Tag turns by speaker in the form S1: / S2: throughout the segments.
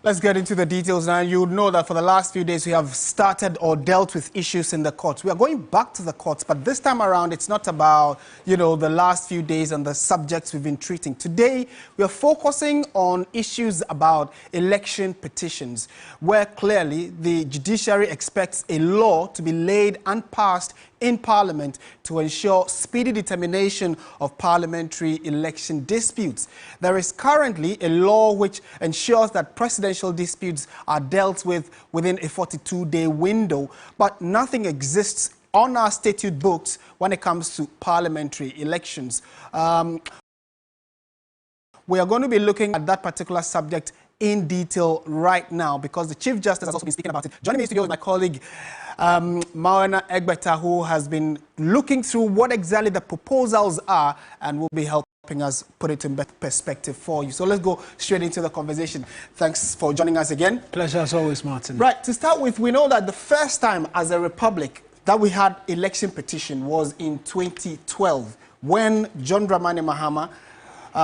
S1: Let's get into the details now. You know that for the last few days we have started or dealt with issues in the courts. We are going back to the courts, but this time around it's not about, the last few days and the subjects we've been treating. Today we are focusing on issues about election petitions, where clearly the judiciary expects a law to be laid and passed in Parliament to ensure speedy determination of parliamentary election disputes. There is currently a law which ensures that presidential disputes are dealt with within a 42-day window, but nothing exists on our statute books when it comes to parliamentary elections. We are going to be looking at that particular subject in detail right now because the Chief Justice has also been speaking about it. Joining me in studio is my colleague, Mawana Egbeta, who has been looking through what exactly the proposals are and will be helping us put it in perspective for you. So let's go straight into the conversation. Thanks for joining us again.
S2: Pleasure as always, Martin.
S1: Right, to start with, we know that the first time as a republic that we had election petition was in 2012 when John Dramani Mahama,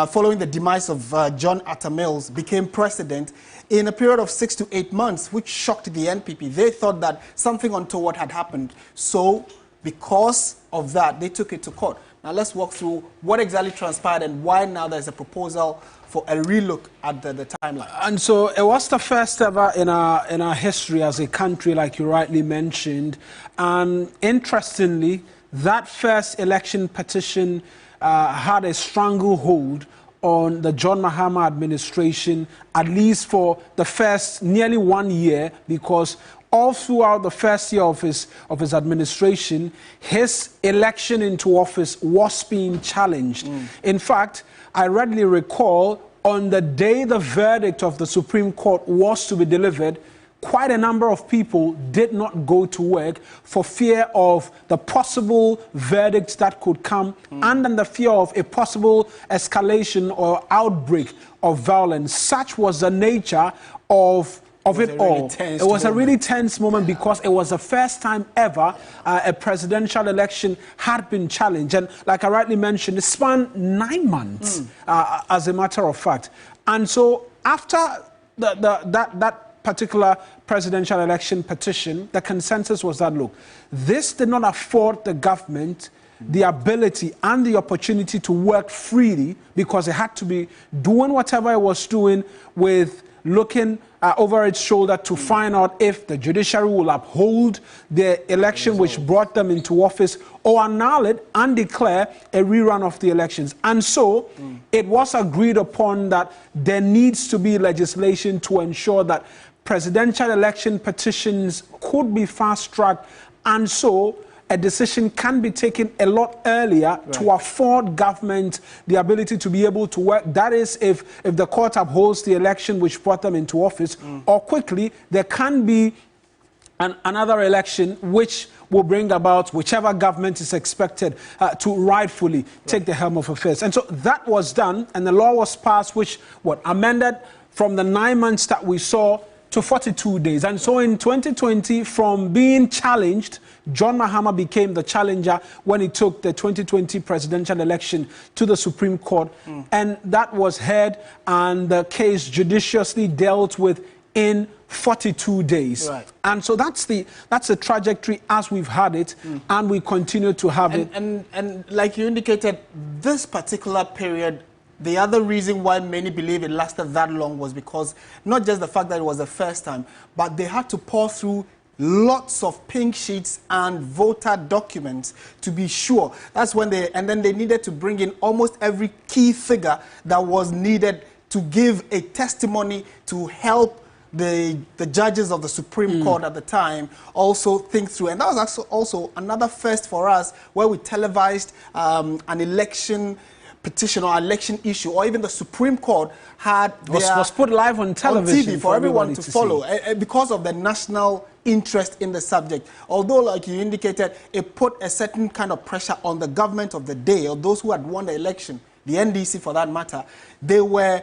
S1: following the demise of John Atta Mills, became president in a period of 6 to 8 months, which shocked the NPP. They thought that something untoward had happened. So, because of that, they took it to court. Now, let's walk through what exactly transpired and why now there's a proposal for a relook at the timeline.
S2: And so, it was the first ever in our history as a country, like you rightly mentioned. And interestingly, that first election petition had a stranglehold on the John Mahama administration, at least for the first nearly 1 year, because all throughout the first year of his administration, his election into office was being challenged. In fact, I readily recall on the day the verdict of the Supreme Court was to be delivered, quite a number of people did not go to work for fear of the possible verdicts that could come and then the fear of a possible escalation or outbreak of violence. Such was the nature of it all. It was a really tense moment because it was the first time ever a presidential election had been challenged. And like I rightly mentioned, it spanned 9 months, as a matter of fact. And so after that particular presidential election petition, the consensus was that, look, this did not afford the government the ability and the opportunity to work freely because it had to be doing whatever it was doing with looking over its shoulder to find out if the judiciary will uphold the election which brought them into office or annul it and declare a rerun of the elections. And so it was agreed upon that there needs to be legislation to ensure that presidential election petitions could be fast-tracked, and so a decision can be taken a lot earlier to afford government the ability to be able to work. That is, if the court upholds the election which brought them into office, or quickly, there can be another election which will bring about whichever government is expected to rightfully take the helm of affairs. And so that was done, and the law was passed, which amended from the 9 months that we saw to 42 days. And so in 2020, from being challenged, John Mahama became the challenger when he took the 2020 presidential election to the Supreme Court. And that was heard and the case judiciously dealt with in 42 days. And so that's the trajectory as we've had it, and we continue to have it.
S1: And like you indicated, this particular period, the other reason why many believe it lasted that long was because not just the fact that it was the first time, but they had to pour through lots of pink sheets and voter documents to be sure. That's when and then they needed to bring in almost every key figure that was needed to give a testimony to help the judges of the Supreme Court at the time also think through. And that was also another first for us, where we televised an election petition or election issue, or even the Supreme Court was
S2: put live on television
S1: on TV for everyone to follow because of the national interest in the subject. Although, like you indicated, it put a certain kind of pressure on the government of the day, or those who had won the election, the NDC for that matter. They were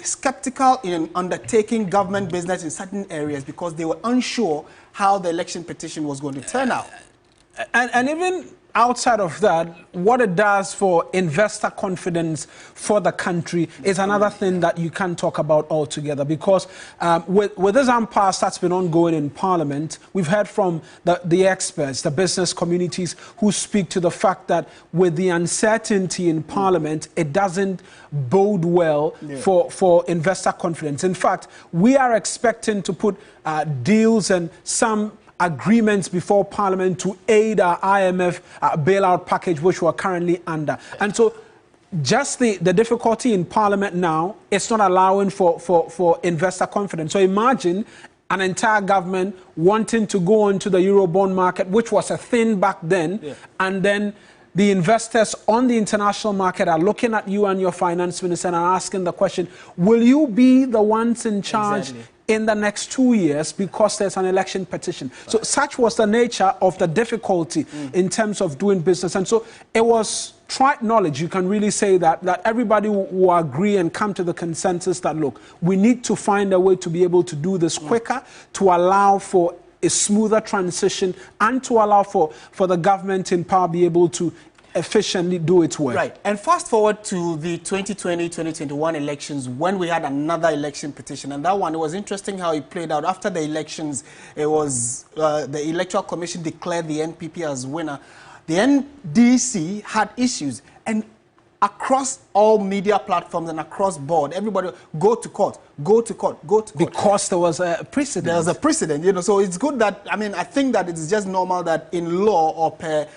S1: skeptical in undertaking government business in certain areas because they were unsure how the election petition was going to turn out.
S2: And even outside of that, what it does for investor confidence for the country is another thing that you can't talk about altogether, because with this impasse that's been ongoing in Parliament, we've heard from the experts, the business communities, who speak to the fact that with the uncertainty in Parliament, it doesn't bode well for investor confidence. In fact, we are expecting to put deals and some agreements before Parliament to aid our IMF bailout package, which we're currently under. And so just the difficulty in Parliament now, it's not allowing for investor confidence. So imagine an entire government wanting to go into the Eurobond market, which was a thing back then, and then the investors on the international market are looking at you and your finance minister and are asking the question, will you be the ones in charge in the next 2 years because there's an election petition? So such was the nature of the difficulty in terms of doing business. And so it was trite knowledge, you can really say that everybody will agree and come to the consensus that, look, we need to find a way to be able to do this quicker, to allow for a smoother transition and to allow for the government in power be able to efficiently do its work.
S1: Right. And fast forward to the 2020-2021 elections, when we had another election petition. And that one, it was interesting how it played out. After the elections, it was the Electoral Commission declared the NPP as winner. The NDC had issues. And across all media platforms and across board, everybody go to court, go to court, go to court.
S2: Because there was a precedent.
S1: There was a precedent, you know. So it's good that, I mean, I think that it's just normal that in law or per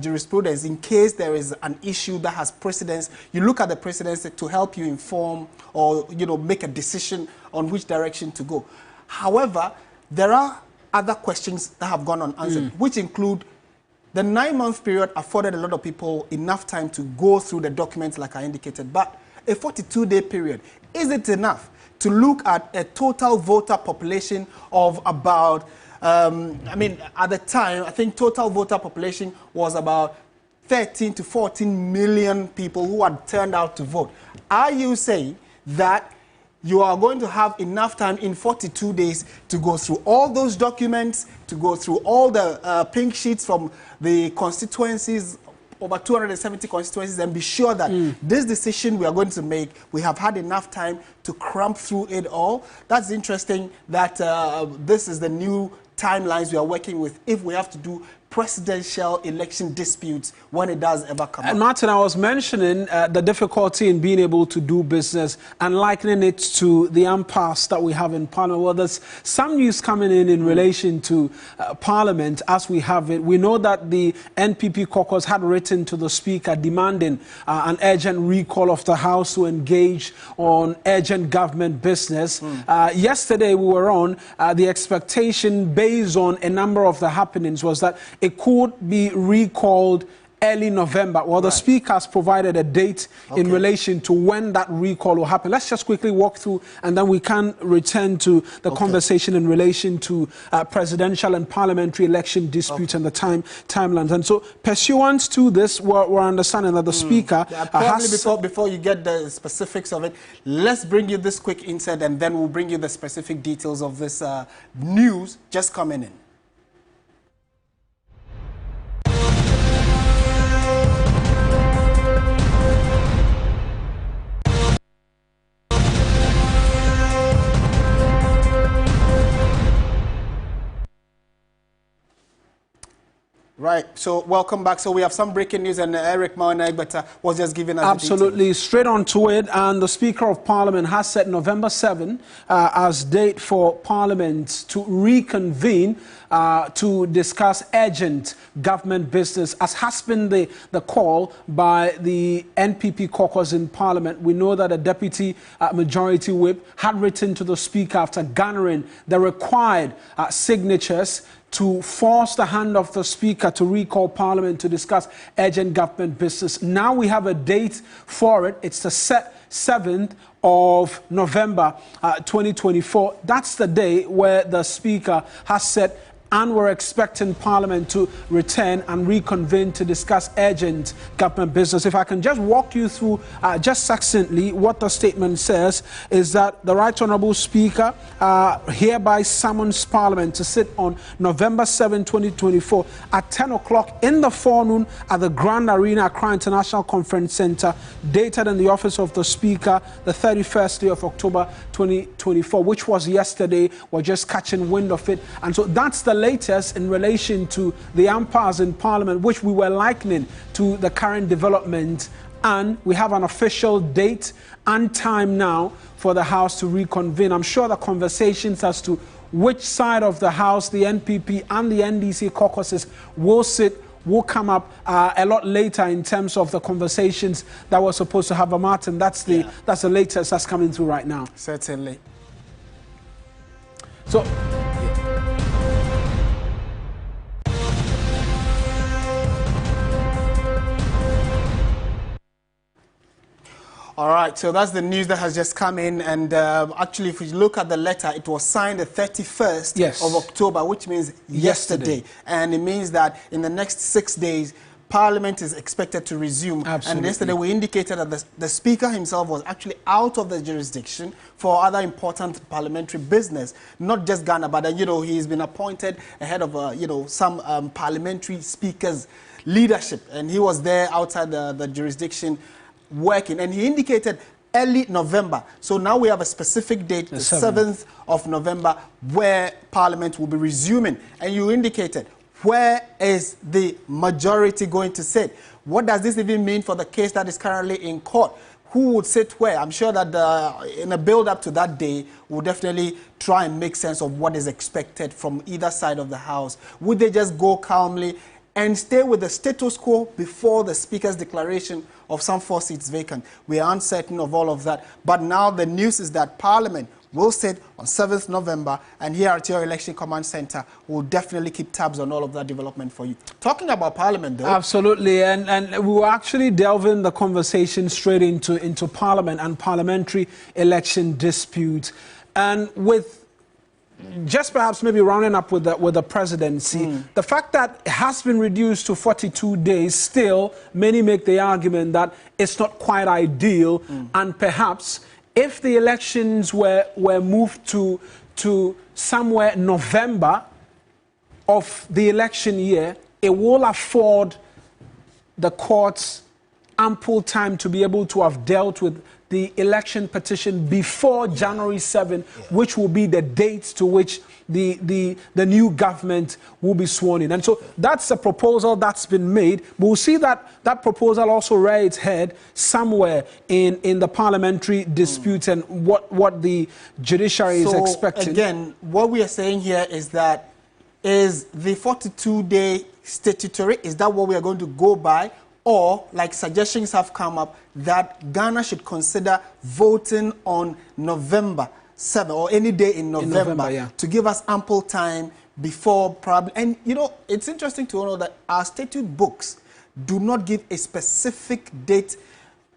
S1: jurisprudence, in case there is an issue that has precedence, you look at the precedence to help you inform or, you know, make a decision on which direction to go. However, there are other questions that have gone unanswered, which include the 9-month period afforded a lot of people enough time to go through the documents like I indicated, but a 42-day period, is it enough to look at a total voter population of about, I mean, at the time, I think total voter population was about 13 to 14 million people who had turned out to vote. Are you saying that you are going to have enough time in 42 days to go through all those documents, to go through all the pink sheets from the constituencies, over 270 constituencies, and be sure that this decision we are going to make, we have had enough time to cramp through it all? That's interesting that this is the new timelines we are working with if we have to do presidential election disputes when it does ever come up.
S2: And Martin, I was mentioning the difficulty in being able to do business and likening it to the impasse that we have in Parliament. Well, there's some news coming in relation to Parliament as we have it. We know that the NPP caucus had written to the Speaker demanding an urgent recall of the House to engage on urgent government business. Yesterday we were on, the expectation based on a number of the happenings was that it could be recalled early November. Well, the Speaker has provided a date in relation to when that recall will happen. Let's just quickly walk through, and then we can return to the conversation in relation to presidential and parliamentary election disputes and the timelines. And so, pursuant to this, we're understanding that the Speaker
S1: probably before you get the specifics of it, let's bring you this quick insight, and then we'll bring you the specific details of this news just coming in. Right, so welcome back. So we have some breaking news, and Eric Mawaneg was just giving us
S2: absolutely straight on to it. And the Speaker of Parliament has set November 7 as date for Parliament to reconvene to discuss urgent government business, as has been the call by the NPP caucus in Parliament. We know that a Deputy Majority Whip had written to the Speaker after garnering the required signatures to force the hand of the Speaker to recall Parliament to discuss urgent government business. Now we have a date for it. It's the 7th of November 2024. That's the day where the Speaker has set and we're expecting Parliament to return and reconvene to discuss urgent government business. If I can just walk you through just succinctly what the statement says is that the Right Honourable Speaker hereby summons Parliament to sit on November 7, 2024 at 10 o'clock in the forenoon at the Grand Arena Accra International Conference Centre, dated in the office of the Speaker the 31st day of October 2024, which was yesterday. We're just catching wind of it. And so that's the latest in relation to the impasse in Parliament, which we were likening to the current development. And we have an official date and time now for the House to reconvene. I'm sure the conversations as to which side of the House the NPP and the NDC caucuses will sit will come up a lot later in terms of the conversations that we're supposed to have. Martin, that's the latest that's coming through right now.
S1: Certainly.
S2: So.
S1: All right, so that's the news that has just come in, and actually, if you look at the letter, it was signed the 31st of October, which means yesterday. And it means that in the next 6 days, Parliament is expected to resume.
S2: Absolutely.
S1: And yesterday we indicated that the Speaker himself was actually out of the jurisdiction for other important parliamentary business, not just Ghana, but you know, he's been appointed ahead of you know, some parliamentary speakers' leadership, and he was there outside the jurisdiction working, and he indicated early November. So now we have a specific date, the 7th of November, where Parliament will be resuming. And you indicated, where is the majority going to sit? What does this even mean for the case that is currently in court? Who would sit where? I'm sure that in a build-up to that day, we'll definitely try and make sense of what is expected from either side of the House. Would they just go calmly and stay with the status quo before the Speaker's declaration of some 4 seats vacant? We are uncertain of all of that. But now the news is that Parliament will sit on 7th November, and here at your Election Command Center, we'll definitely keep tabs on all of that development for you. Talking about Parliament, though.
S2: Absolutely, and we will actually delve in the conversation straight into Parliament and parliamentary election disputes. And with just perhaps maybe rounding up with the presidency, the fact that it has been reduced to 42 days, still many make the argument that it's not quite ideal, and perhaps if the elections were moved to somewhere November of the election year, it will afford the courts ample time to be able to have dealt with the election petition before January 7, which will be the date to which the new government will be sworn in. And so that's a proposal that's been made. But we'll see that proposal also rear its head somewhere in the parliamentary disputes and what the judiciary is expecting.
S1: Again, what we are saying here is that is the 42-day statutory, is that what we are going to go by? Or, like suggestions have come up, that Ghana should consider voting on November 7 or any day in November to give us ample time before probably. And, you know, it's interesting to know that our statute books do not give a specific date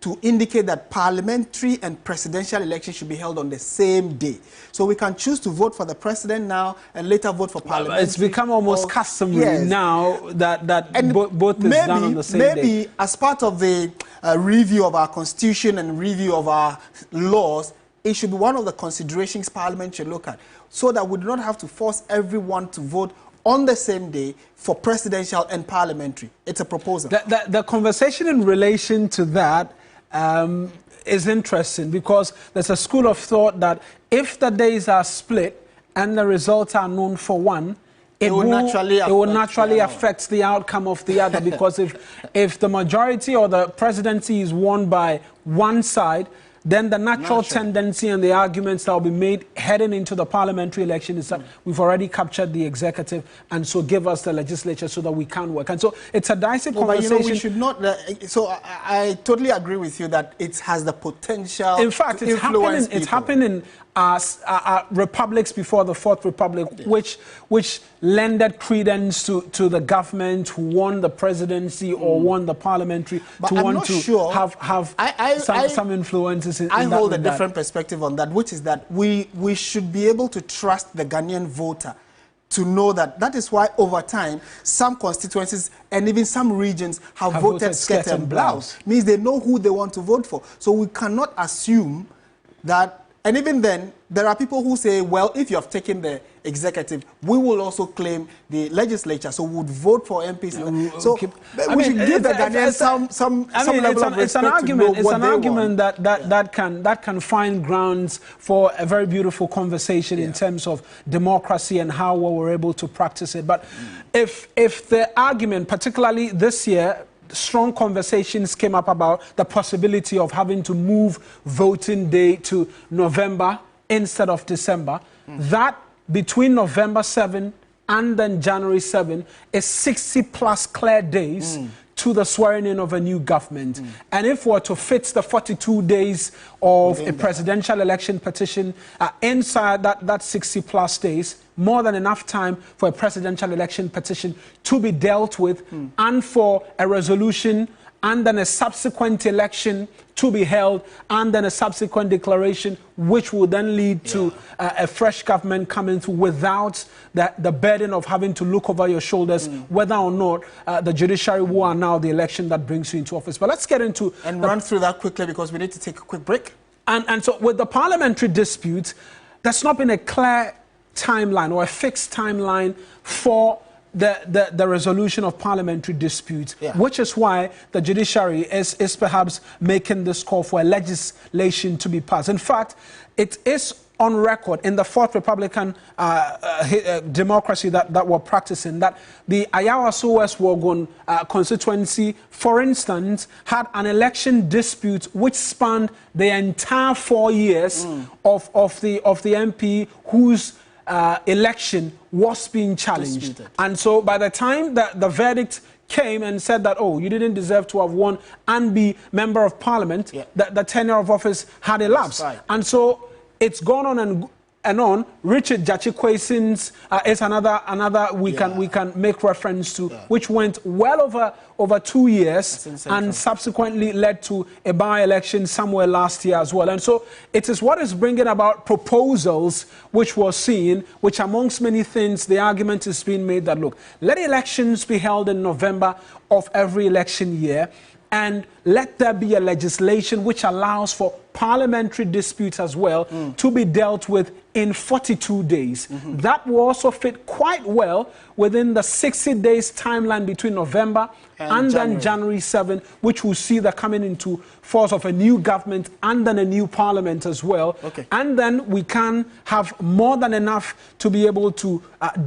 S1: to indicate that parliamentary and presidential elections should be held on the same day. So we can choose to vote for the president now and later vote for parliament.
S2: It's become almost customary now that both is done on the same day.
S1: Maybe as part of the review of our constitution and review of our laws, it should be one of the considerations Parliament should look at, so that we do not have to force everyone to vote on the same day for presidential and parliamentary. It's a proposal.
S2: The conversation in relation to that is interesting, because there's a school of thought that if the days are split and the results are known for one, it will naturally affect the outcome of the other, because if the majority or the presidency is won by one side, then the natural tendency and the arguments that will be made heading into the parliamentary election is that we've already captured the executive, and so give us the legislature so that we can work. And so it's a dicey conversation.
S1: But you know, we should not. So I totally agree with you that it has the potential.
S2: In fact,
S1: to influence
S2: it's happening republics before the Fourth Republic, which lended credence to the government who won the presidency or won the parliamentary have some influences in
S1: I
S2: that
S1: hold a
S2: regard.
S1: different perspective on that, which is that we should be able to trust the Ghanaian voter to know that. That is why over time, some constituencies and even some regions have voted skirt and blouse. Means they know who they want to vote for. So we cannot assume that, and even then, there are people who say, well, if you have taken the executive, we will also claim the legislature, so we would vote for MPs. So we should give the Ghanaians some level of respect.
S2: It's an argument. It's an argument that can find grounds for a very beautiful conversation in terms of democracy and how well we're able to practice it. But if the argument, particularly this year, strong conversations came up about the possibility of having to move voting day to November instead of December. That between November 7 and then January 7 is 60 plus clear days to the swearing in of a new government. And if we're to fit the 42 days of a presidential election petition inside that 60 plus days, more than enough time for a presidential election petition to be dealt with and for a resolution and then a subsequent election to be held and then a subsequent declaration, which will then lead to a fresh government coming through without the burden of having to look over your shoulders whether or not the judiciary will allow the election that brings you into office. But let's get into...
S1: And run through that quickly because we need to take a quick break.
S2: And so with the parliamentary dispute, there's not been a clear timeline or a fixed timeline for the resolution of parliamentary disputes, which is why the judiciary is perhaps making this call for a legislation to be passed. In fact, it is on record in the fourth Republican democracy that we're practicing that the Ayawaso West Wogon constituency, for instance, had an election dispute which spanned the entire 4 years of the MP whose election was being challenged. Disputed. And so by the time that the verdict came and said that, oh, you didn't deserve to have won and be member of parliament, the tenure of office had elapsed. Right. And so it's gone on and on. Richard Jachikwesin's is another we can make reference to, which went well over 2 years and subsequently led to a by-election somewhere last year as well. And so it is what is bringing about proposals which we're seeing, which amongst many things, the argument is being made that, look, let elections be held in November of every election year, and let there be a legislation which allows for parliamentary disputes as well to be dealt with in 42 days. That will also fit quite well within the 60 days timeline between November and then January 7, which will see the coming into force of a new government and then a new parliament as well. Okay. And then we can have more than enough to be able to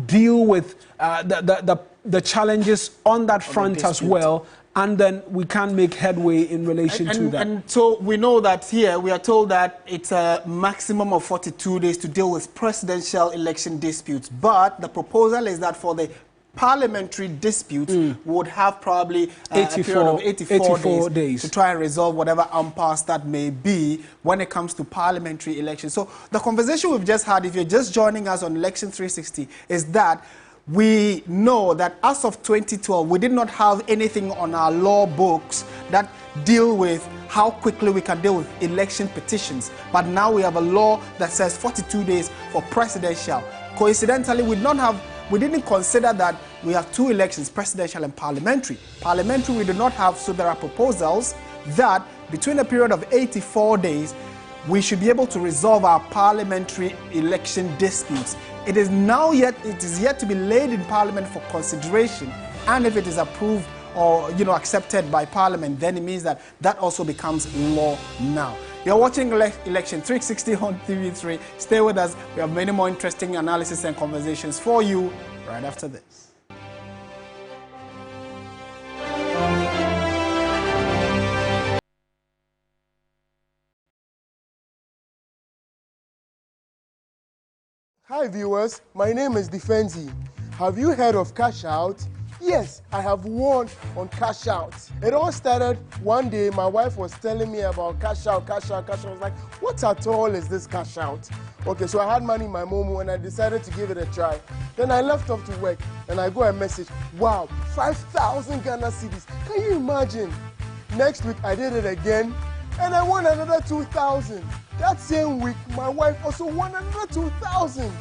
S2: deal with the challenges on that front as well. And then we can make headway in relation to that.
S1: And so we know that here we are told that it's a maximum of 42 days to deal with presidential election disputes. But the proposal is that for the parliamentary dispute would have probably a period of 84 days to try and resolve whatever impasse that may be when it comes to parliamentary elections. So the conversation we've just had, if you're just joining us on Election360, is that we know that as of 2012, we did not have anything on our law books that deal with how quickly we can deal with election petitions. But now we have a law that says 42 days for presidential. Coincidentally, we didn't consider that we have two elections, presidential and parliamentary. Parliamentary we do not have, so there are proposals that between a period of 84 days, we should be able to resolve our parliamentary election disputes. It is yet to be laid in Parliament for consideration, and if it is approved or accepted by Parliament, then it means that also becomes law now. You're watching Election360 on TV3. Stay with us. We have many more interesting analysis and conversations for you right after this.
S3: Hi viewers, my name is Defenzi. Have you heard of Cash Out? Yes, I have won on Cash Out. It all started one day, my wife was telling me about Cash Out, Cash Out, Cash Out. I was like, what at all is this Cash Out? Okay, so I had money in my Momo and I decided to give it a try. Then I left off to work and I got a message, wow, 5,000 Ghana cedis. Can you imagine? Next week I did it again and I won another 2,000. That same week, my wife also won another 2,000.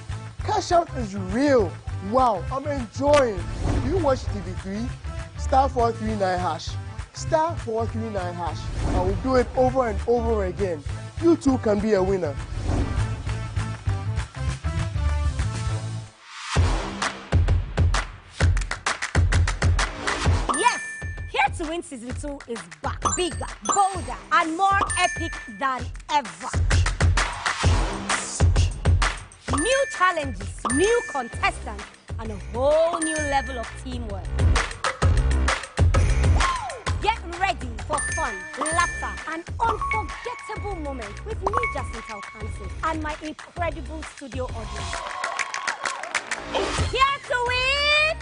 S3: Cash Out is real. Wow, I'm enjoying. Do you watch TV3? Star 439 hash. Star 439 hash. I will do it over and over again. You too can be a winner.
S4: Yes! Here to Win Season 2 is back. Bigger, bolder, and more epic than ever. New challenges, new contestants, and a whole new level of teamwork. Get ready for fun, laughter, and unforgettable moments with me, Jacinta Okansi, and my incredible studio audience. Here to win!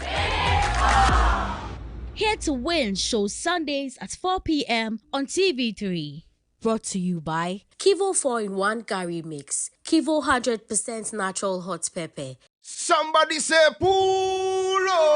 S5: Here to Win shows Sundays at 4 p.m. on TV3.
S6: Brought to you by Kivo 4-in-1 Curry Mix, Kivo 100% natural hot pepper.
S7: Somebody say pull up.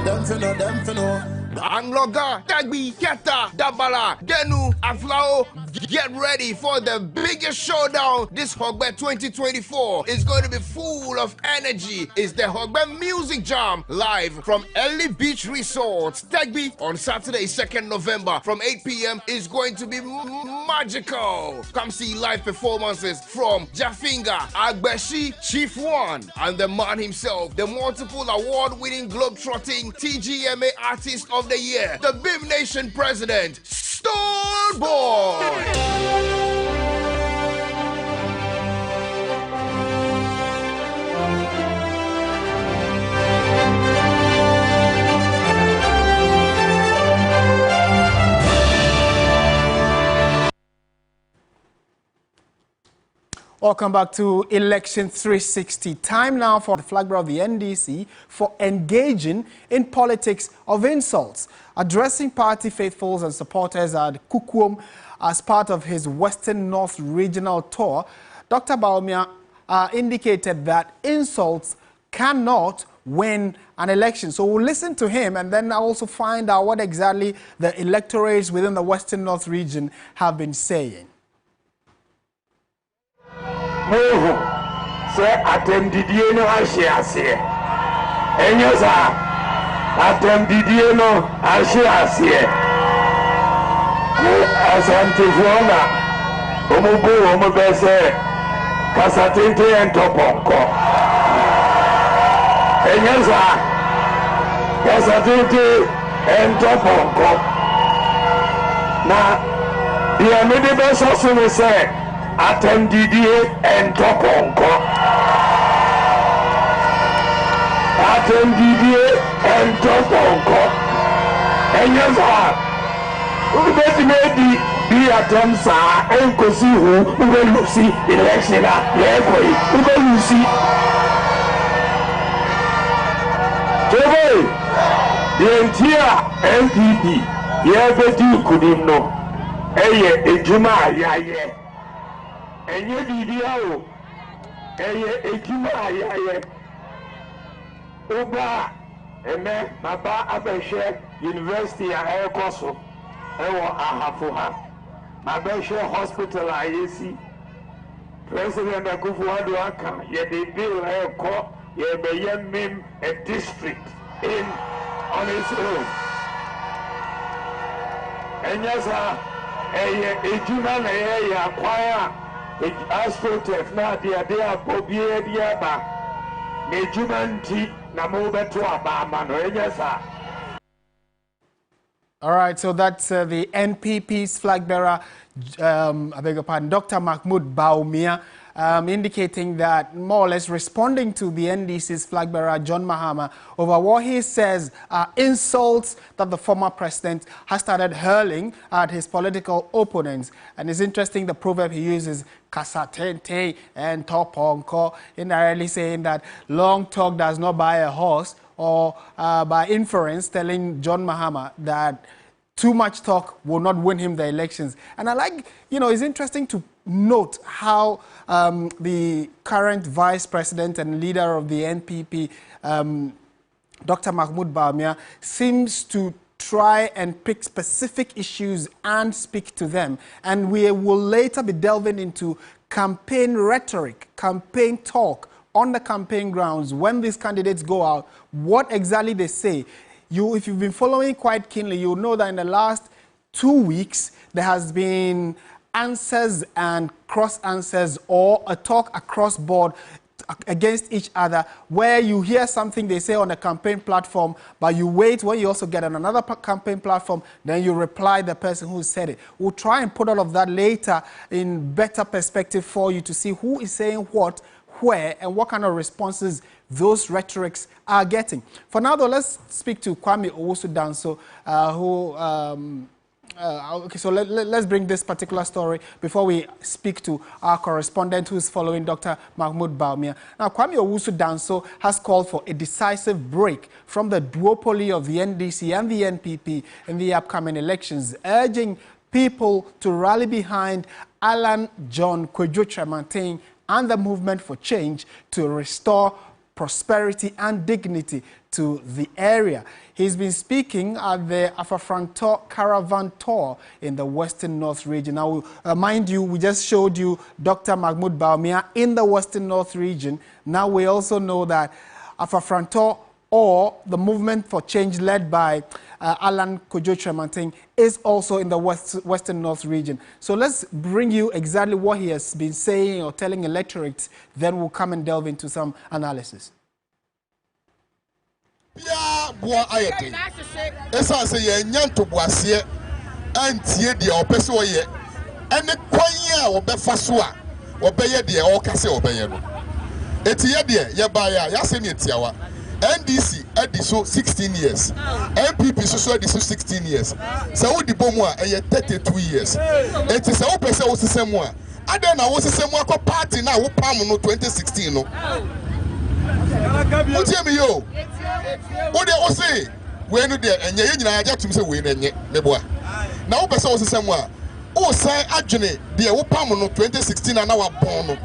S7: Them for no. Angloga, Dagby, Keta, Dabala, Denu, Aflao. Get ready for the biggest showdown. This Hogbe 2024 is going to be full of energy. It's the Hogbe Music Jam live from Early Beach Resorts, Dagby, on Saturday, 2nd November from 8 p.m. is going to be magical. Come see live performances from Jafinga, Agbeshi, Chief One, and the man himself, the multiple award-winning globe-trotting TGMA Artist of the Year, the Bim Nation President, Stone Boy.
S1: Welcome back to Election 360. Time now for the flag bearer of the NDC for engaging in politics of insults. Addressing party faithfuls and supporters at Kukwom as part of his Western North regional tour, Dr. Bawumia indicated that insults cannot win an election. So we'll listen to him and then also find out what exactly the electorates within the Western North region have been saying.
S8: Say Didier no Ashiasie. Enyosa Didier no Ashiasie. Asantifuona Omubu Omubese Kasatinte and Toponko. Enyosa Kasatinte and Toponko. Now the Amidibes also say Didier and Toponko. Didier and Toponko. And yes, who be attempts and go see who will see election. Who will see? The entire NPP, Yabeti couldn't know. A Juma, yeah. And you video, a Juma, Uba, and then Maba Abeshe University, I have also. Mabeshe Hospital, I see. President Akufuado Aka, yet they build a court, yet they mim a district in on its own. And yes, a human acquire. Astrotef na dia pobie diaba ne jumanti na mo beto abama no enyasa.
S1: All right, so that's the NPP's flag bearer, I beg your pardon, Dr. Mahmoud Bawumia, indicating that more or less responding to the NDC's flag bearer, John Mahama, over what he says are insults that the former president has started hurling at his political opponents. And it's interesting the proverb he uses, kasatente and toponko, indirectly saying that long talk does not buy a horse, or by inference telling John Mahama that too much talk will not win him the elections. And I like, it's interesting to note how the current vice president and leader of the NPP, Dr. Mahmoud Bawumia, seems to try and pick specific issues and speak to them. And we will later be delving into campaign rhetoric, campaign talk on the campaign grounds, when these candidates go out, what exactly they say. If you've been following quite keenly, you'll know that in the last 2 weeks, there has been answers and cross answers, or a talk across board against each other, where you hear something they say on a campaign platform, but you wait when you also get on another campaign platform, then you reply the person who said it. We'll try and put all of that later in better perspective for you to see who is saying what, where, and what kind of responses those rhetorics are getting. For now, though, let's speak to Kwame Owusu-Danso, okay, so let's bring this particular story before we speak to our correspondent who's following Dr. Mahmoud Bawumia. Now, Kwame Owusu-Danso has called for a decisive break from the duopoly of the NDC and the NPP in the upcoming elections, urging people to rally behind Alan John Kwadwo Kyerematen and the movement for change to restore prosperity and dignity to the area. He's been speaking at the Afafranto Caravan Tour in the Western North region. Now, mind you, we just showed you Dr. Mahmoud Bawumia in the Western North region. Now we also know that Afafranto, or the movement for change led by Alan Kwadwo Kyerematen, is also in the Western North region. So let's bring you exactly what he has been saying or telling electorates, then we'll come and delve into some analysis.
S9: Yeah, boy, I think. As I say, Nyanto Boasie, and Tiedi or Pessoye, and the Quaya or Befasua, or Bayer, or Casse or Bayer. Etiadia, Yabaya, Yasenetiawa, NDC, Ediso 16 years, MPP Social Ediso 16 years, Saudi Bomwa, 32 years. It is our person was the same one. I don't know what's the same one party now, Palmo 2016. What do you mean? What they say? When you there and you just to say we neboa. Now person was the same one. Oh, say Ajune, the Palmo 2016 and our born.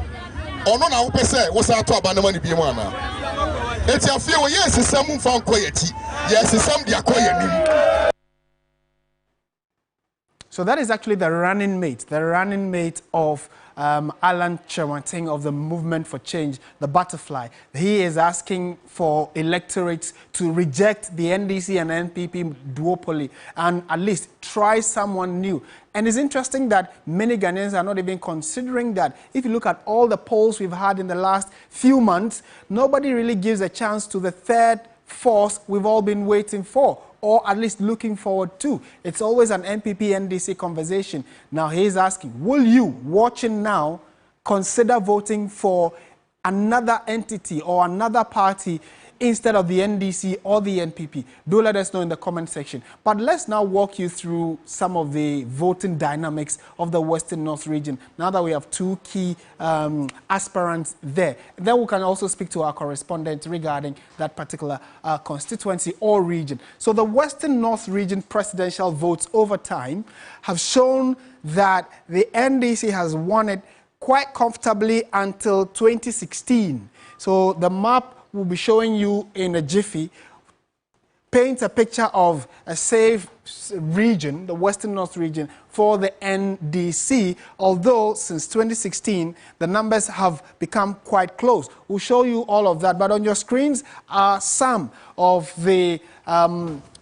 S9: Or no, now person was out to abandon the Biana. It's a few years, some found quiet. Yes, some they are quiet.
S1: So that is actually the running mate of Alan Kyerematen of the Movement for Change, the Butterfly. He is asking for electorates to reject the NDC and NPP duopoly and at least try someone new. And it's interesting that many Ghanaians are not even considering that. If you look at all the polls we've had in the last few months, nobody really gives a chance to the third force we've all been waiting for, or at least looking forward to. It's always an NPP-NDC conversation. Now he's asking, will you, watching now, consider voting for another entity or another party instead of the NDC or the NPP? Do let us know in the comment section. But let's now walk you through some of the voting dynamics of the Western North region, now that we have two key aspirants there. Then we can also speak to our correspondent regarding that particular constituency or region. So the Western North region presidential votes over time have shown that the NDC has won it quite comfortably until 2016. So the map we'll be showing you in a jiffy paints a picture of a safe region, the Western North region, for the NDC, although since 2016, the numbers have become quite close. We'll show you all of that, but on your screens are some of the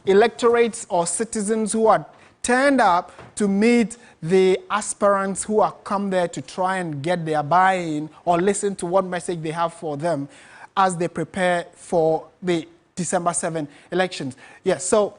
S1: electorates or citizens who are turned up to meet the aspirants who are come there to try and get their buy-in or listen to what message they have for them as they prepare for the December 7 elections. Yes, so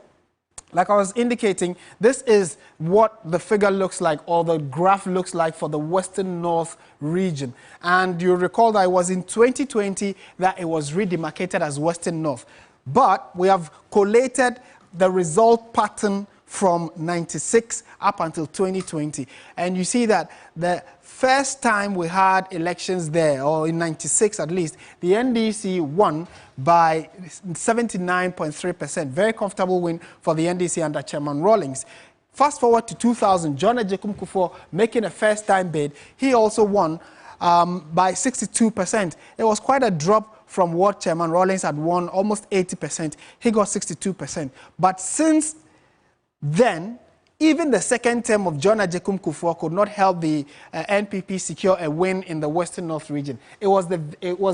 S1: like I was indicating, this is what the figure looks like, or the graph looks like, for the Western North region. And you recall that it was in 2020 that it was redemarcated as Western North. But we have collated the result pattern from 96 up until 2020. And you see that the first time we had elections there, or in 96 at least, the NDC won by 79.3%. Very comfortable win for the NDC under Chairman Rawlings. Fast forward to 2000, John Ejekum Kufuor making a first-time bid. He also won by 62%. It was quite a drop from what Chairman Rawlings had won, almost 80%. He got 62%. But since then, even the second term of John Ajekum Kufuor could not help the NPP secure a win in the Western North region. It was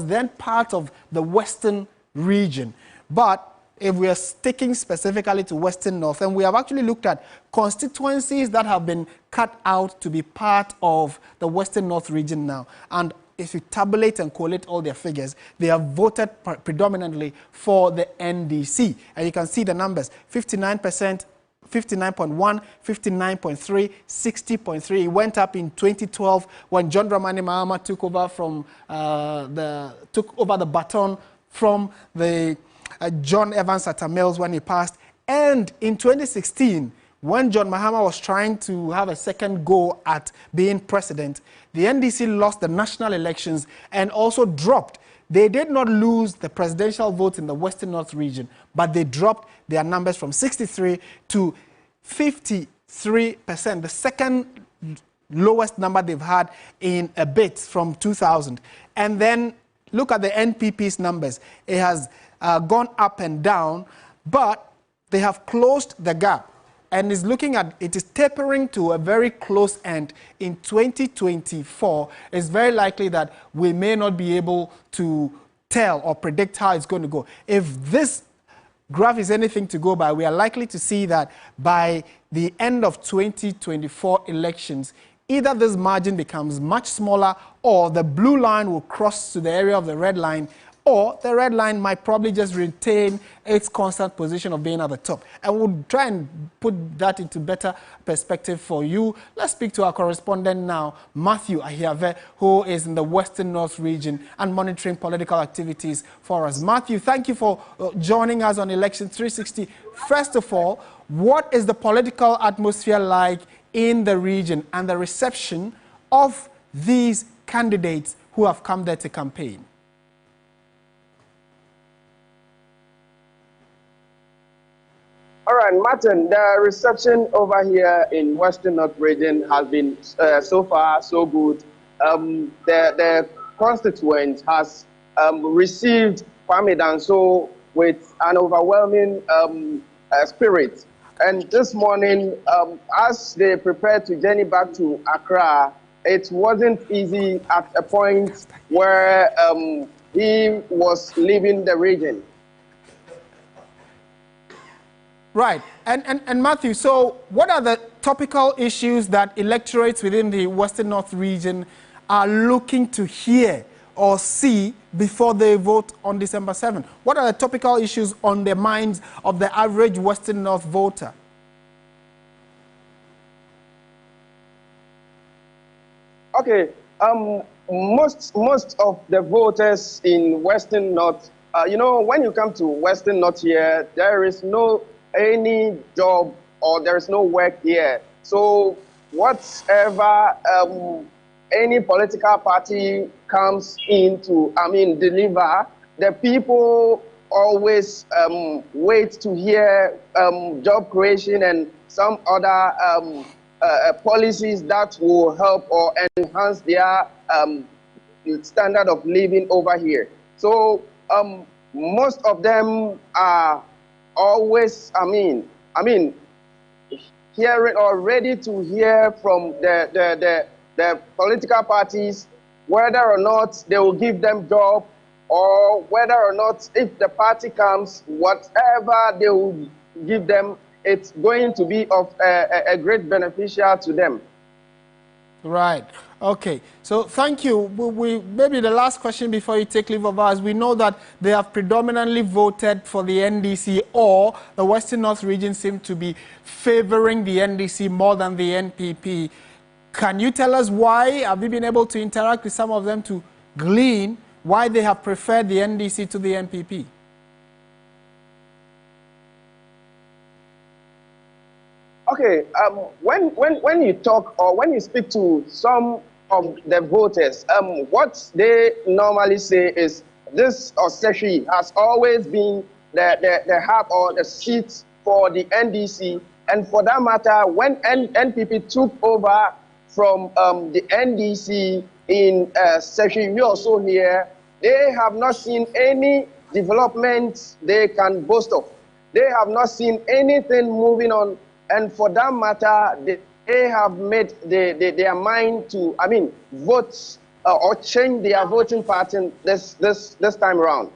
S1: then part of the Western region. But if we are sticking specifically to Western North, and we have actually looked at constituencies that have been cut out to be part of the Western North region now. And if you tabulate and collate all their figures, they have voted predominantly for the NDC. And you can see the numbers, 59%, 59.1, 59.3, 60.3. It went up in 2012 when John Dramani Mahama took over the baton from the John Evans Atta Mills when he passed. And in 2016, when John Mahama was trying to have a second go at being president, the NDC lost the national elections and also dropped. They did not lose the presidential vote in the Western North region, but they dropped their numbers from 63 to 53%, the second lowest number they've had in a bit from 2000. And then look at the NPP's numbers. It has gone up and down, but they have closed the gap and is looking at, it is tapering to a very close end in 2024. It's very likely that we may not be able to tell or predict how it's going to go. If this graph is anything to go by, we are likely to see that by the end of 2024 elections, either this margin becomes much smaller or the blue line will cross to the area of the red line, or the red line might probably just retain its constant position of being at the top. And we'll try and put that into better perspective for you. Let's speak to our correspondent now, Matthew Ahiave, who is in the Western North region and monitoring political activities for us. Matthew, thank you for joining us on Election 360. First of all, what is the political atmosphere like in the region and the reception of these candidates who have come there to campaign?
S10: All right, Martin, the reception over here in Western North region has been so far so good. The constituent has received Kwame Danso with an overwhelming spirit. And this morning, as they prepared to journey back to Accra, it wasn't easy at a point where he was leaving the region.
S1: Right. And Matthew, so what are the topical issues that electorates within the Western North region are looking to hear or see before they vote on December 7th? What are the topical issues on the minds of the average Western North voter?
S10: Okay. Most of the voters in Western North, you know, when you come to Western North here, there is no any job or there is no work here. So whatever any political party comes in to, deliver, the people always wait to hear job creation and some other policies that will help or enhance their standard of living over here. So most of them are always, hearing or ready to hear from the political parties whether or not they will give them job or whether or not if the party comes, whatever they will give them, it's going to be of a great beneficial to them.
S1: Right. Okay. So thank you. Maybe the last question before you take leave of us. We know that they have predominantly voted for the NDC, or the Western North region seem to be favoring the NDC more than the NPP. Can you tell us why? Have you been able to interact with some of them to glean why they have preferred the NDC to the NPP?
S10: Okay, when you talk or when you speak to some of the voters, what they normally say is this Oseshi has always been the hub or the seat for the NDC, and for that matter, when NPP took over from the NDC in Seshi, we also here, they have not seen any development they can boast of. They have not seen anything moving on and for that matter, they have made their mind to, vote or change their voting pattern this time around.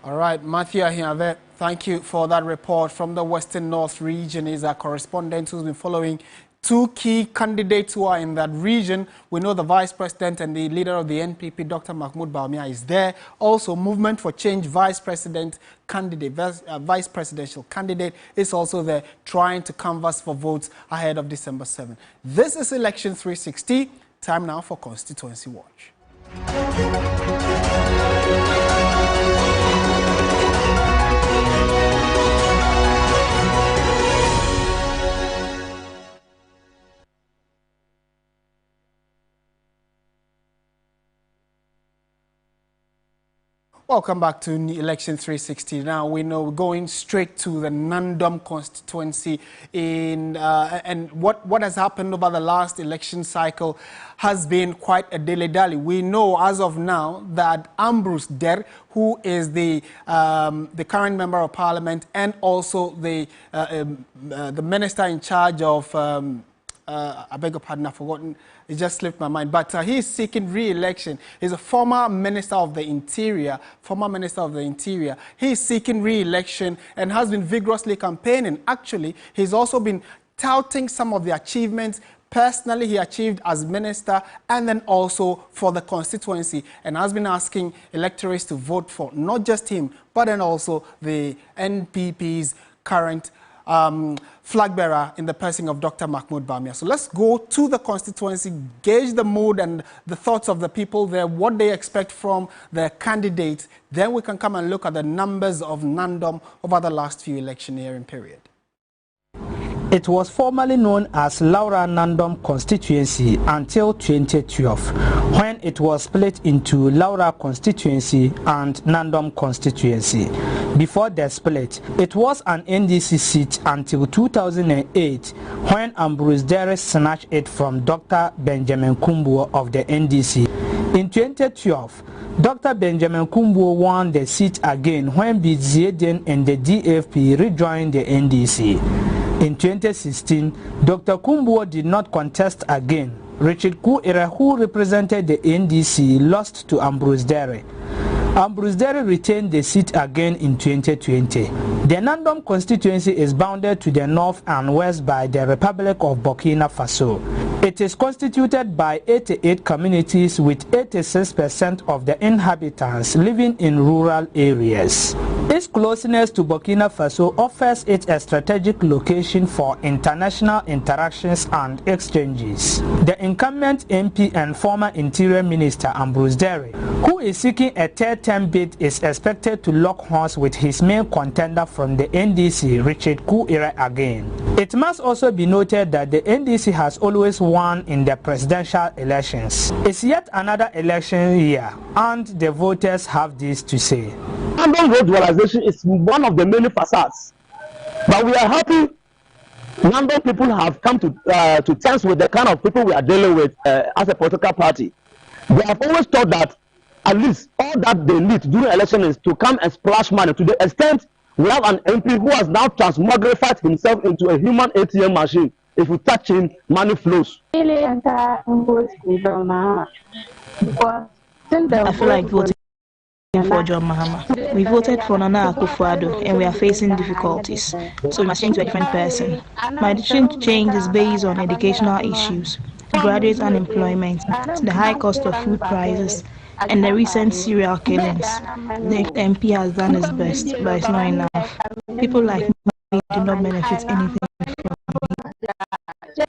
S1: All right, Matthew Ahiave, thank you for that report from the Western North region. Is our correspondent who's been following two key candidates who are in that region. We know the Vice President and the leader of the NPP, Dr. Mahmoud Bawumia, is there. Also, Movement for Change Vice President candidate, Vice Presidential candidate is also there, trying to canvass for votes ahead of December 7. This is Election 360. Time now for Constituency Watch. Welcome back to Election 360. Now we know we're going straight to the Nandom constituency and what has happened over the last election cycle has been quite a dilly-dally. We know as of now that Ambrose Der, who is the current member of parliament and also the minister in charge of I beg your pardon, I've forgotten. It just slipped my mind. But he is seeking re-election. He's a former Minister of the Interior. He is seeking re-election and has been vigorously campaigning. Actually, he's also been touting some of the achievements personally he achieved as minister and then also for the constituency, and has been asking electorates to vote for not just him, but then also the NPP's current flag bearer in the person of Dr. Mahmoud Bawumia. So let's go to the constituency, gauge the mood and the thoughts of the people there, what they expect from their candidates. Then we can come and look at the numbers of Nandom over the last few electioneering period.
S11: It was formerly known as Laura Nandom Constituency until 2012, when it was split into Laura Constituency and Nandom Constituency. Before the split, it was an NDC seat until 2008, when Ambrose Der snatched it from Dr. Benjamin Kumbuo of the NDC. In 2012, Dr. Benjamin Kumbuo won the seat again when Bidzieden and the DFP rejoined the NDC. In 2016, Dr. Kumbuo did not contest again. Richard Ku-Ira, who represented the NDC, lost to Ambrose Der. Ambrose Der retained the seat again in 2020. The Nandom constituency is bounded to the north and west by the Republic of Burkina Faso. It is constituted by 88 communities with 86% of the inhabitants living in rural areas. Its closeness to Burkina Faso offers it a strategic location for international interactions and exchanges. The incumbent MP and former Interior Minister Ambrose Der, who is seeking a third-term bid, is expected to lock horns with his main contender from the NDC, Richard Ku-Ira, again. It must also be noted that the NDC has always won in the presidential elections. It's yet another election year, and the voters have this to say.
S8: Nandom road dualization is one of the many facades, but we are happy Nandom people have come to terms with the kind of people we are dealing with as a political party. They have always thought that at least all that they need during election is to come and splash money. To the extent we have an MP who has now transmogrified himself into a human ATM machine. If you touch him, money flows.
S12: I feel like voting for John Mahama. We voted for Nana Akufo-Addo and we are facing difficulties, so we must change to a different person. My decision to change is based on educational issues, graduate unemployment, the high cost of food prices, and the recent serial killings. The MP has done his best, but it's not enough. People like me do not benefit anything from it.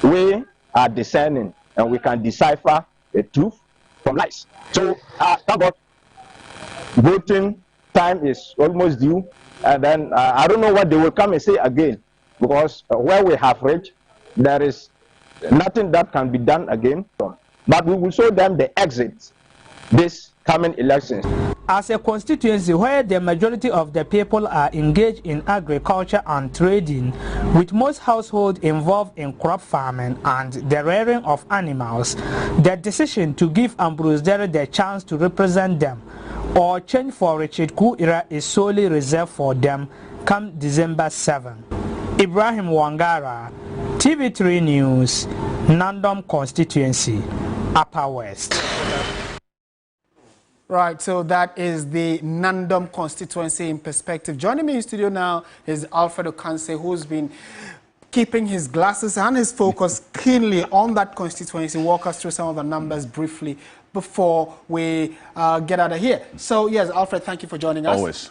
S8: We are discerning and we can decipher the truth from lies. So, thank God, voting time is almost due, and then I don't know what they will come and say again, because where we have reached, there is nothing that can be done again. But we will show them the exit this coming elections.
S11: As a constituency where the majority of the people are engaged in agriculture and trading, with most households involved in crop farming and the rearing of animals, the decision to give Ambrose Der the chance to represent them or change for Richard Ku-Ira is solely reserved for them come December 7. Ibrahim Wangara, TV3 News, Nandom Constituency, Upper West.
S1: Right, so that is the Nandom constituency in perspective. Joining me in studio now is Alfred Okanse, who's been keeping his glasses and his focus keenly on that constituency. Walk us through some of the numbers briefly before we get out of here. So, yes, Alfred, thank you for joining us.
S13: Always.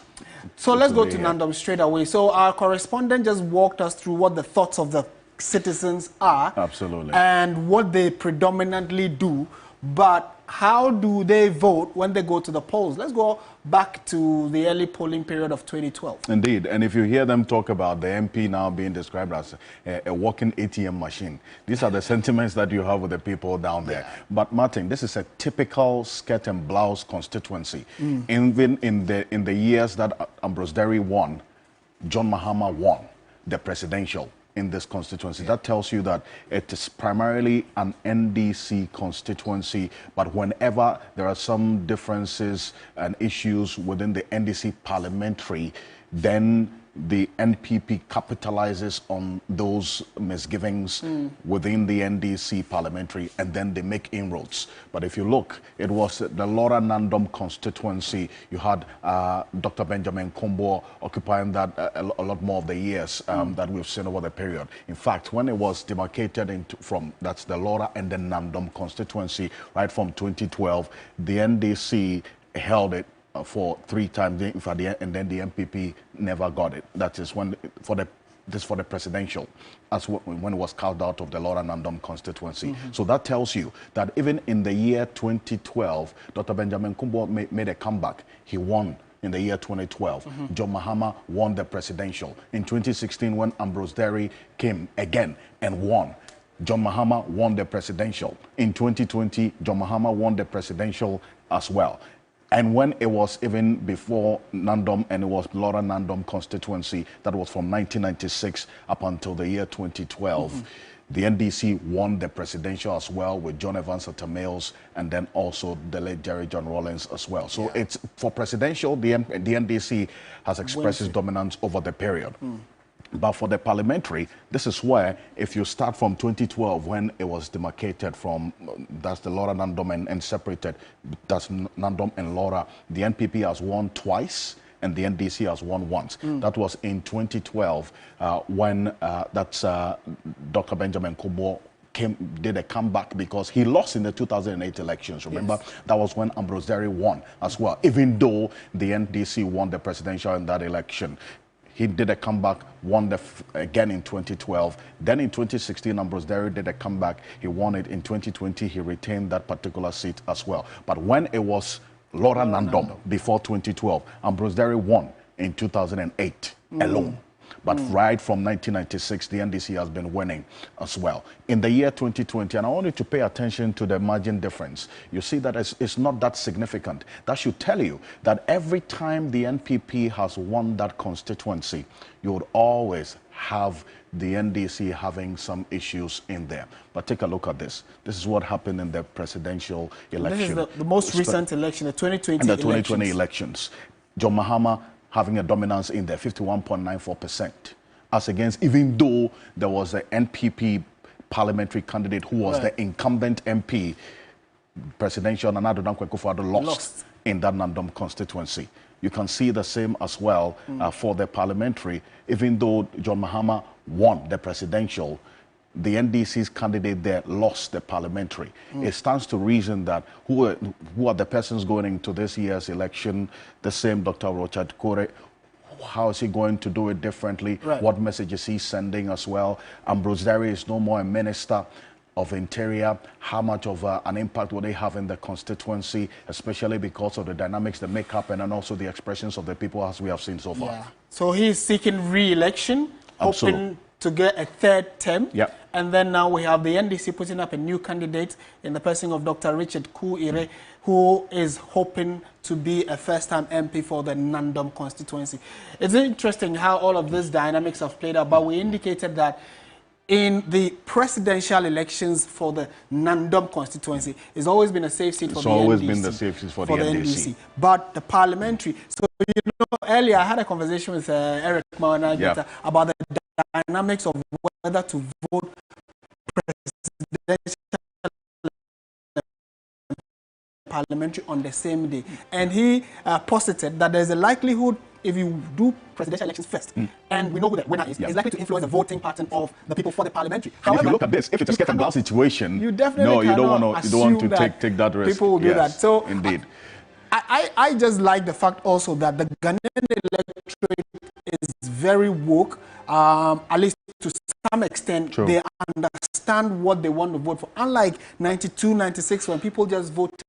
S1: So let's go to Nandom straight away. So our correspondent just walked us through what the thoughts of the citizens are.
S13: Absolutely.
S1: And what they predominantly do. But how do they vote when they go to the polls? Let's go back to the early polling period of 2012.
S13: Indeed, and if you hear them talk about the MP now being described as a walking ATM machine, these are the sentiments that you have with the people down there. Yeah. But Martin, this is a typical skirt and blouse constituency. Even in the years that Ambrose Derry won, John Mahama won the presidential in this constituency. That tells you that it is primarily an NDC constituency, but whenever there are some differences and issues within the NDC parliamentary, then the NPP capitalizes on those misgivings within the NDC parliamentary, and then they make inroads. But if you look, it was the Laura Nandom constituency. You had Dr. Benjamin Kombo occupying that a lot more of the years that we've seen over the period. In fact, when it was demarcated that's the Laura and the Nandom constituency, right from 2012, the NDC held it for 3 times, and then the MPP never got it. That is for the presidential, as when it was carved out of the Laura Nandom constituency. So that tells you that even in the year 2012, Dr. Benjamin Kombo made a comeback. He won in the year 2012. John Mahama won the presidential. In 2016, when Ambrose Derry came again and won, John Mahama won the presidential. In 2020, John Mahama won the presidential as well. And when it was even before Nandom, and it was Laura Nandom constituency, that was from 1996 up until the year 2012, the NDC won the presidential as well with John Evans Atamales, and then also the late Jerry John Rawlings as well. So it's for presidential, the NDC has expressed its dominance over the period. But for the parliamentary, this is where, if you start from 2012, when it was demarcated from, that's the Laura Nandom and separated, that's Nandom and Laura, the NPP has won twice and the NDC has won once. That was in 2012 when Dr. Benjamin Kombo did a comeback because he lost in the 2008 elections. Remember, that was when Ambrose Derry won as well, even though the NDC won the presidential in that election. He did a comeback, won again in 2012. Then in 2016, Ambrose Derry did a comeback. He won it. In 2020, he retained that particular seat as well. But when it was Laura Nandom before 2012, Ambrose Derry won in 2008 alone. But right from 1996, the NDC has been winning as well. In the year 2020, and I want you to pay attention to the margin difference. You see that it's not that significant. That should tell you that every time the NPP has won that constituency, you would always have the NDC having some issues in there. But take a look at this. This is what happened in the presidential election.
S1: This is the most recent election, the 2020
S13: and the 2020 elections. John Mahama having a dominance in there, 51.94%, as against, even though there was an NPP parliamentary candidate who was the incumbent MP, presidential Nana Addo Dankwa Akufo-Addo lost in that Nandom constituency. You can see the same as well for the parliamentary. Even though John Mahama won the presidential, the NDC's candidate there lost the parliamentary. It stands to reason that who are the persons going into this year's election, the same Dr. Richard Kore, how is he going to do it differently? What message is he sending as well? Ambrose Derry is no more a minister of Interior. How much of an impact will they have in the constituency, especially because of the dynamics, the makeup, and then also the expressions of the people as we have seen so far?
S1: So he's seeking re-election, hoping to get a 3rd term. And then now we have the NDC putting up a new candidate in the person of Dr. Richard Kure, who is hoping to be a first-time MP for the Nandom constituency. It's interesting how all of these dynamics have played out, but we indicated that in the presidential elections for the Nandom constituency, it's always been a safe seat for the NDC. It's always been the safe seat for the NDC. But the parliamentary, so you know, earlier I had a conversation with Eric Mawana about the dynamics of whether to vote presidential parliamentary on the same day. And he posited that there's a likelihood if you do presidential elections first, and we know who the winner is, it's likely to influence the voting pattern of the people for the parliamentary.
S13: And if you look at this, if it's a skirt and blouse situation,
S1: you definitely
S13: you don't want to take that risk.
S1: People will do that. So
S13: indeed.
S1: I just like the fact also that the Ghanaian electorate is very woke, at least to some extent. True. They understand what they want to vote for. Unlike 92, 96, when people just voted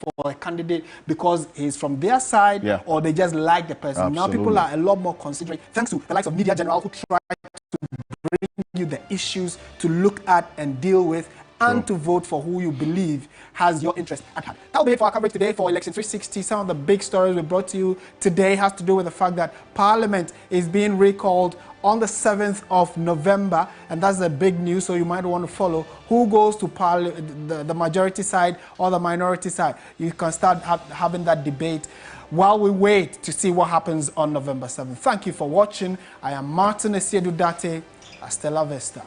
S1: for a candidate because he's from their side or they just like the person. Absolutely. Now people are a lot more considerate, thanks to the likes of Media General, who try to bring you the issues to look at and deal with, and to vote for who you believe has your interest at heart. That will be it for our coverage today for Election 360. Some of the big stories we brought to you today has to do with the fact that Parliament is being recalled on the 7th of November, and that's the big news, so you might want to follow who goes to the majority side or the minority side. You can start having that debate while we wait to see what happens on November 7th. Thank you for watching. I am Martin Esiedu Date. Hasta la vista.